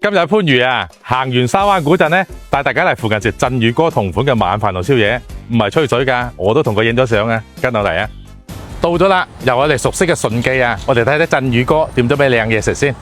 今日喺番禺啊，行完沙灣古鎮呢，帶大家嚟附近食鎮宇哥同款嘅晚飯同宵夜，唔係吹水㗎，我都同佢影咗相啊，跟我嚟啊！到咗啦，由我哋熟悉嘅順記啊，我哋睇睇鎮宇哥點咗咩靚嘢食先。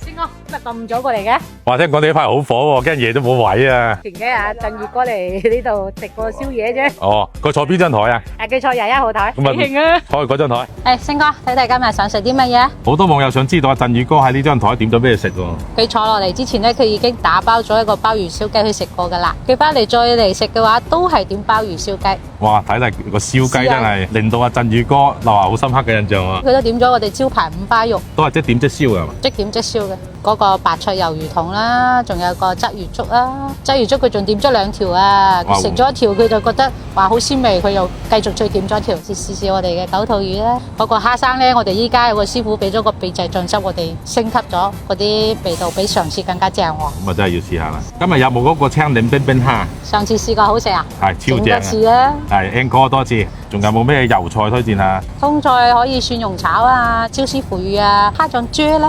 星哥，今日咁早過嚟嘅？話聽講你呢排好火喎，驚夜都冇位啊！前幾日鎮宇哥嚟呢度食個宵夜啫。哦，佢坐邊張台啊？記錯21號台，幾咁啊興啊！坐去嗰張台。星哥，睇睇今日想食啲乜嘢？好多網友想知道啊，鎮宇哥喺呢張台點咗咩食喎？佢坐落嚟之前呢，佢已經打包咗一個鮑魚燒雞去食過噶啦。佢翻嚟再嚟食嘅話，都係點鮑魚燒雞。哇！睇嚟個燒雞真係令到阿鎮宇哥留下好深刻嘅印象啊！佢都點咗我哋招牌五花肉，都係即點即燒㗎嘛？即點即燒嘅。嗰個白灼魷魚筒啦，仲有個鯽魚粥啦。鯽魚粥佢仲點咗2條啊！佢食咗一條，佢就覺得話好鮮味，佢又繼續再點咗一條。試試我哋嘅九肚魚啦。嗰個蝦生呢，我哋依家有個師傅俾咗個秘製醬汁，我哋升級咗嗰啲味道，比上次更加正喎。咁啊，真係要試下啦！今日有冇嗰個青檸冰冰蝦？上次試過好食啊！係超正啊！整多次啦。係 encore 多次，仲有冇咩油菜推薦下？通菜可以蒜蓉炒啊、椒絲腐乳啊、蝦醬豬咧，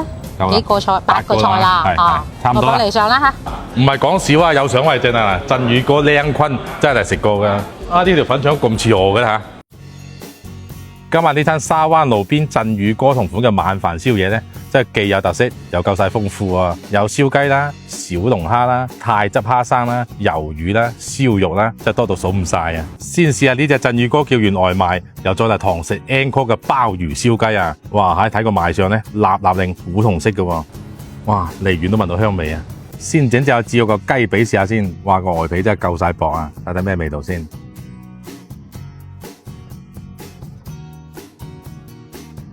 幾個菜8個菜啦，差唔多啦。嚟上啦嚇。唔係講笑啊，有相為證啊！鎮宇哥靚坤真係嚟食過㗎。啊，呢條粉腸咁似我嘅嚇。今日呢餐沙灣路邊鎮宇哥同款嘅晚飯宵夜呢，真係既有特色又夠晒豐富啊！有燒雞啦、小龍蝦啦、泰汁蝦生啦、魷魚啦、燒肉啦，真係多到數唔晒啊！先試下呢隻鎮宇哥叫完外賣，又再嚟堂食 encore 嘅鮑魚燒雞啊！哇，睇個賣相呢，立立令古銅色嘅喎，哇，離遠都聞到香味啊！先整隻照個雞髀試下先，哇，個外皮真係夠晒薄啊！睇睇咩味道先。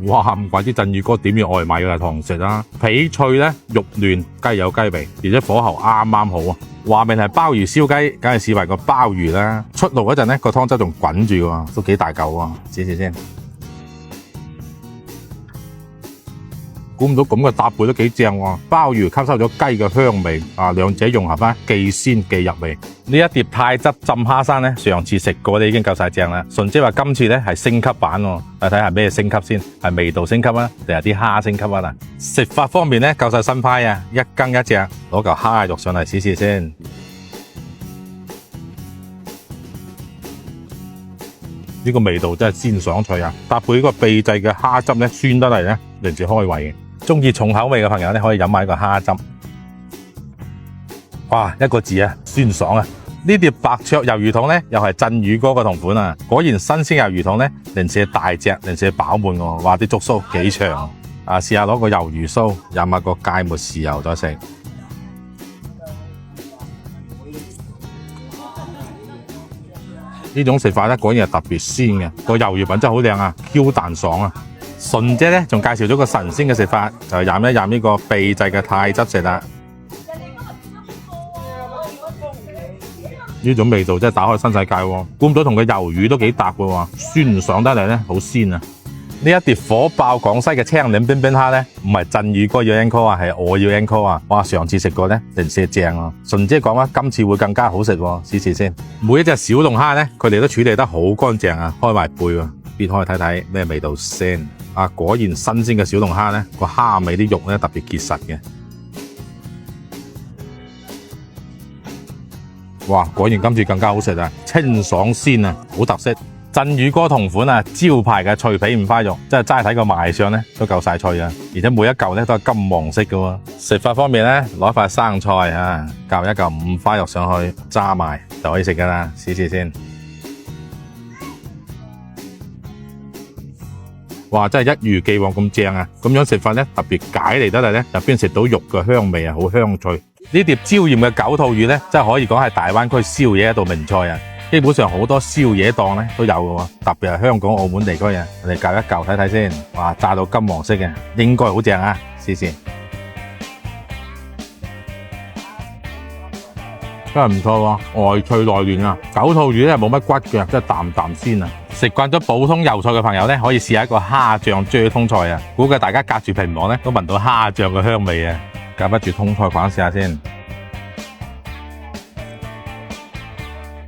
哇！唔怪之鎮宇哥點完外賣嘅堂食啦，皮脆咧，肉嫩，雞有雞味，而且火候啱啱好啊！話明係鮑魚燒雞，梗係視為個鮑魚啦。出爐嗰陣咧，個湯汁仲滾住喎，都幾大嚿啊！試試先。估唔到咁嘅搭配都幾正喎，鮑魚吸收咗雞嘅香味，兩者融合翻，既鮮既入味。呢一碟泰汁浸蝦生呢，上次食過你已經夠晒正啦。順姐話今次呢係升級版喎，睇下咩升級先，係味道升級啊，定係啲蝦升級啊嗱？食法方面呢，夠晒新派啊，一羹一隻，攞嚿蝦肉上嚟試試先。呢個味道真係鮮爽脆啊！搭配呢個秘製嘅蝦汁呢，酸得嚟呢，令住開胃嘅。中意重口味嘅朋友呢，可以飲埋呢個蝦汁。哇，一個字啊，酸爽啊！呢碟白灼魷魚筒呢，又係鎮宇哥嘅同款啊！果然新鮮魷魚筒呢，零舍大隻，零舍飽滿喎。哇，啲竹鬚幾長啊！試下攞個魷魚鬚，飲下個芥末豉油再食。呢種食法呢，果然係特別鮮嘅，個魷魚品質好靚啊 ，Q 彈爽啊！順姐呢，仲介紹咗個神仙嘅食法，就係飲一飲呢個秘製嘅泰汁食啦。呢種味道真係打開新世界喎，估唔到同個魷魚都幾搭嘅喎，酸爽得嚟呢，好鮮啊！呢一碟火爆廣西嘅青檸冰冰蝦呢，唔係鎮宇哥要 encore 啊，係我要 encore 啊！哇，上次食過呢，零舍正啊！順姐講啦，今次會更加好食喎，試試先。每一隻小龍蝦呢，佢哋都處理得好乾淨啊，開埋背喎，撇開睇睇咩味道先。啊，果然新鮮嘅小龍蝦呢，個蝦尾啲肉呢，特別結實嘅。哇，果然今次更加好食啊，清爽鮮啊，好特色。鎮宇哥同款啊，招牌嘅脆皮五花肉，真係齋睇個賣相呢，都夠晒脆啊！而且每一嚿呢，都係金黃色嘅喎。食法方面呢，攞塊生菜啊，夾一嚿五花肉上去，揸埋就可以食噶啦。試試先。哇，真係一如既往咁正啊！咁樣食法呢，特別解膩得嚟呢，入邊食到肉嘅香味啊，好香脆。呢碟椒鹽嘅九肚魚呢，真係可以講係大灣區宵夜一道名菜啊！基本上好多宵夜檔呢都有嘅喎，特別係香港、澳門地區啊，我哋夾一嚿睇睇先。哇，炸到金黃色嘅，應該好正啊！試試，真係唔錯喎，外脆內嫩啊！九肚魚呢冇乜骨嘅，真係啖啖鮮啊！食慣咗普通油菜嘅朋友呢，可以試下一個蝦醬啫通菜啊！估計大家隔住屏幕呢都聞到蝦醬嘅香味啊！夾不住通菜款試下先。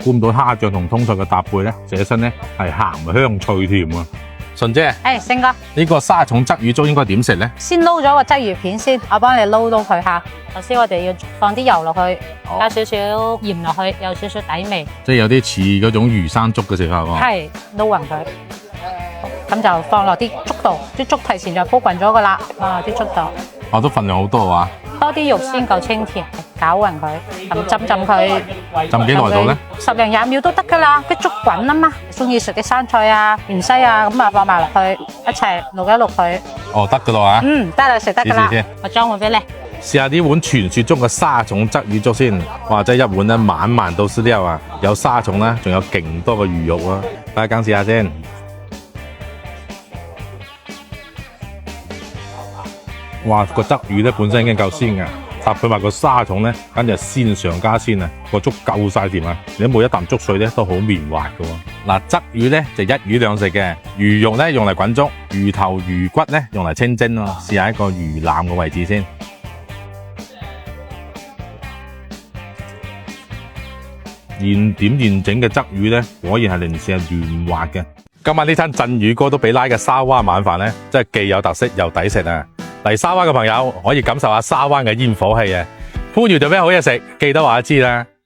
估唔到蝦醬同通菜嘅搭配呢，這身呢係鹹香脆甜啊！順姐，誒，星哥，呢個沙蟲鯽魚粥應該點食呢？先撈咗個鯽魚片先，我幫你撈佢嚇。首先我哋要放啲油落去，加少少鹽落去，有少少底味，即係有啲似嗰種魚生粥嘅食法喎。係撈勻佢。咁就放落啲粥度，啲粥提前就鋪勻咗噶啦。啊，啲粥度，我都份量好多啊！多啲肉先夠清甜，攪勻佢，咁浸佢。浸幾耐到呢？10零20秒都得噶啦，啲粥滾啊嘛。中意食嘅生菜啊、芫茜啊，咁啊放埋落去一齊淥一淥佢。哦，得噶啦嚇。得啦，食得噶啦試試先。我裝碗俾你。試下呢碗傳說中嘅沙蟲鯽魚粥先，或者一碗咧滿滿都是料啊！有沙蟲啦，仲有勁多嘅魚肉啊！大家試下先。哇！個鯽魚咧本身已經夠鮮㗎，搭配埋個沙蟲咧，簡直係鮮上加鮮啊！個粥夠晒甜啊！你每一啖粥水咧都好綿滑㗎喎。嗱，鯽魚咧就一魚兩食嘅，魚肉咧用嚟滾粥，魚頭魚骨咧用嚟清蒸咯。試下一個魚腩嘅位置先。現點現整嘅鯽魚咧，果然係零舍嫩滑嘅。今晚呢餐鎮魚哥都比拉嘅沙灣晚飯咧，真係既有特色又抵食啊！嚟沙灣嘅朋友可以感受下沙灣嘅煙火氣啊！番禺做咩好嘢食，記得話我知啦〜